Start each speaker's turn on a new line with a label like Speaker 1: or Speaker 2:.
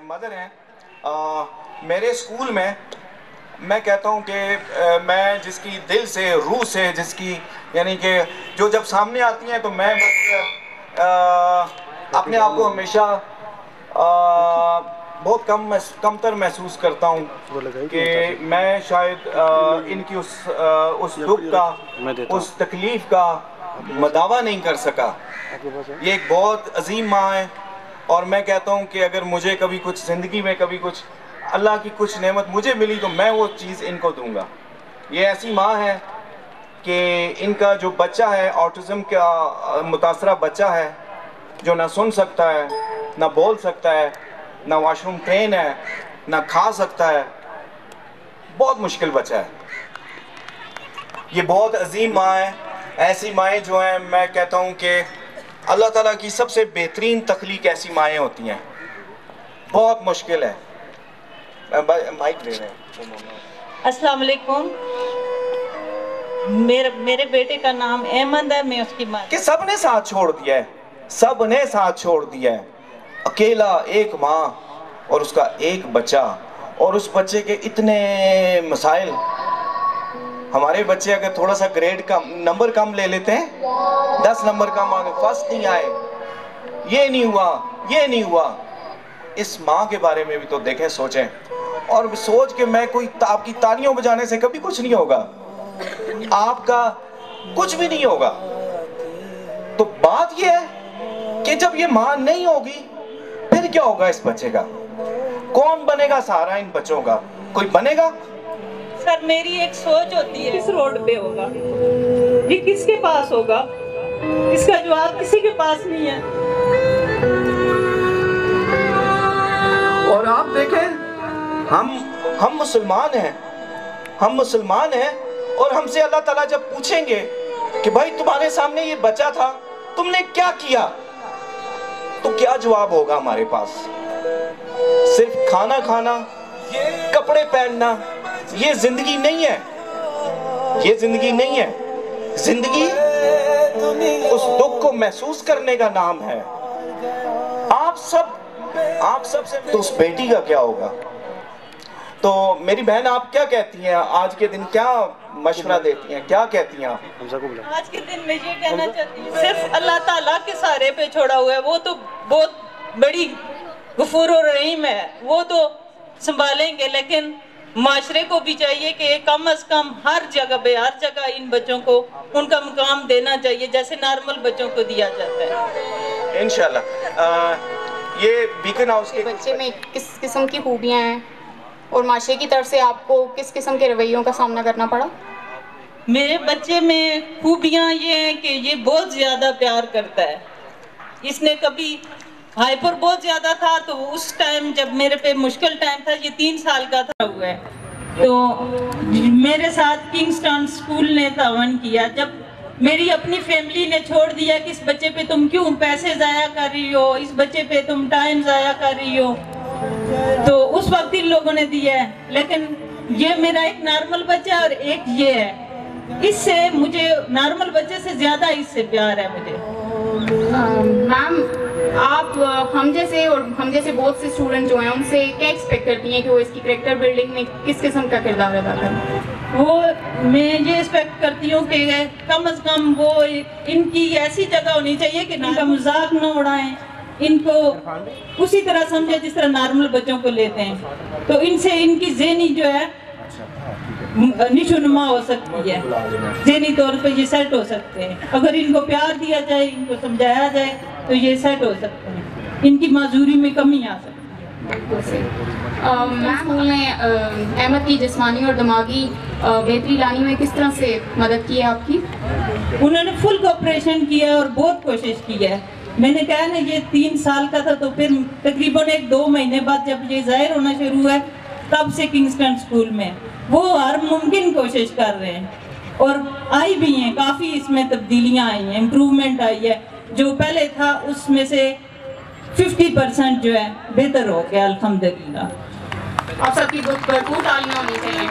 Speaker 1: Mother हैं। मेरे school में मैं कहता हूँ कि मैं जिसकी दिल से, रूह से, जिसकी यानी कि जो जब सामने आती हैं तो मैं अपने आप को हमेशा बहुत कमतर महसूस करता हूँ कि मैं शायद इनकी उस दुख का, उस तकलीफ़ का मदावा नहीं कर सका। ये एक बहुत अजीम माँ है और मैं कहता हूँ कि अगर मुझे कभी कुछ ज़िंदगी में कभी कुछ अल्लाह की कुछ नेमत मुझे मिली तो मैं वो चीज़ इनको दूंगा। ये ऐसी माँ है कि इनका जो बच्चा है, ऑटिज़म का मुतासरा बच्चा है, जो ना सुन सकता है, ना बोल सकता है, ना वॉशरूम ट्रेन है, ना खा सकता है, बहुत मुश्किल बच्चा है। ये बहुत अजीम माँ है। ऐसी माएँ जो हैं, मैं कहता हूँ कि अल्लाह ताला की सबसे बेहतरीन तख्लीक ऐसी माएँ होती हैं। बहुत मुश्किल है। माइक ले रहे हैं।
Speaker 2: अस्सलाम वालेकुम। मेरे बेटे का नाम अहमद है, मैं उसकी माँ।
Speaker 1: कि सब ने साथ छोड़ दिया है, सब ने साथ छोड़ दिया है। अकेला एक माँ और उसका एक बच्चा, और उस बच्चे के इतने मसाइल। हमारे बच्चे अगर थोड़ा सा ग्रेड कम, नंबर कम ले लेते हैं, 10 नंबर कम आ गए, फर्स्ट नहीं आए, ये नहीं हुआ, ये नहीं हुआ। इस माँ के बारे में भी तो देखें, सोचें, और सोच के मैं कोई आपकी तालियों बजाने से कभी कुछ नहीं होगा, आपका कुछ भी नहीं होगा। तो बात यह है कि जब ये माँ नहीं होगी फिर क्या होगा इस बच्चे का? कौन बनेगा सहारा इन बच्चों का? कोई बनेगा?
Speaker 2: सर, मेरी एक सोच होती है, किस रोड पे होगा, ये किसके पास होगा, इसका जवाब किसी के पास नहीं है।
Speaker 1: और आप देखें, हम मुसलमान हैं, हम मुसलमान हैं, और हमसे अल्लाह ताला जब पूछेंगे कि भाई तुम्हारे सामने ये बच्चा था, तुमने क्या किया, तो क्या जवाब होगा हमारे पास? सिर्फ खाना खाना, कपड़े पहनना, ये जिंदगी नहीं है, ये जिंदगी नहीं है। जिंदगी उस दुख को महसूस करने का नाम है। आप सब से तो उस बेटी का क्या होगा? तो मेरी बहन, आप क्या कहती हैं? आज के दिन क्या मशवरा देती हैं, क्या कहती हैं आप?
Speaker 2: आज के दिन में ये कहना चाहती हूँ, सिर्फ अल्लाह ताला के सहारे पे छोड़ा हुआ है। वो तो बहुत बड़ी गफूर और रहीम है, वो तो संभालेंगे, लेकिन माशरे को भी चाहिए कि कम से कम हर जगह इन बच्चों को उनका मुकाम देना चाहिए, जैसे नॉर्मल बच्चों को दिया जाता है।
Speaker 1: इंशाल्लाह। ये बीकन हाउस के
Speaker 3: बच्चे में किस किस्म की खूबियाँ हैं और माशरे की तरफ से आपको किस किस्म के रवैयों का सामना करना पड़ा?
Speaker 2: मेरे बच्चे में खूबियाँ ये हैं कि ये बहुत ज़्यादा प्यार करता है। इसने कभी हाइपर बहुत ज़्यादा था, तो उस टाइम जब मेरे पे मुश्किल टाइम था, ये 3 साल का था हुआ है, तो मेरे साथ किंगस्टन स्कूल ने तावन किया। जब मेरी अपनी फैमिली ने छोड़ दिया कि इस बच्चे पे तुम क्यों पैसे ज़ाया कर रही हो, इस बच्चे पे तुम टाइम ज़ाया कर रही हो, तो उस वक्त इन लोगों ने दिया है। लेकिन ये मेरा एक नॉर्मल बच्चा और एक ये है, इससे मुझे नॉर्मल बच्चे से ज़्यादा इससे प्यार है मुझे।
Speaker 3: मैम, आप हम जैसे बहुत से स्टूडेंट जो हैं उनसे क्या एक्सपेक्ट करती हैं कि वो इसकी कैरेक्टर बिल्डिंग में किस किस्म का किरदार अदा करें?
Speaker 2: वो मैं ये एक्सपेक्ट करती हूँ कि कम से कम वो इनकी ऐसी जगह होनी चाहिए कि इनका मजाक न उड़ाएं, इनको उसी तरह समझे जिस तरह नॉर्मल बच्चों को लेते हैं, तो इनसे इनकी ज़हनी जो है निशुनुमा हो सकती है, ज़हनी तौर पे ये सेट हो सकते हैं। अगर इनको प्यार दिया जाए, इनको समझाया जाए, तो ये सेट हो सकते हैं, इनकी माजूरी में कमी आ सकती है।
Speaker 3: स्कूल ने अहमद की जिस्मानी और दिमागी बेहतरी लाने में किस तरह से मदद की है आपकी?
Speaker 2: उन्होंने फुल कोऑपरेशन किया और बहुत कोशिश की है। मैंने कहा ना, ये 3 साल का था, तो फिर तकरीबन 1-2 महीने बाद जब ये जाहिर होना शुरू हुआ, तब से किंगस्टन स्कूल में वो हर मुमकिन कोशिश कर रहे हैं, और आई भी हैं, काफ़ी इसमें तब्दीलियाँ आई हैं, इम्प्रूवमेंट आई है। जो पहले था उसमें से 50% जो है बेहतर हो गया, अल्हम्दुलिल्लाह।
Speaker 3: आप सबकी भरपूर तालियां होनी चाहिए।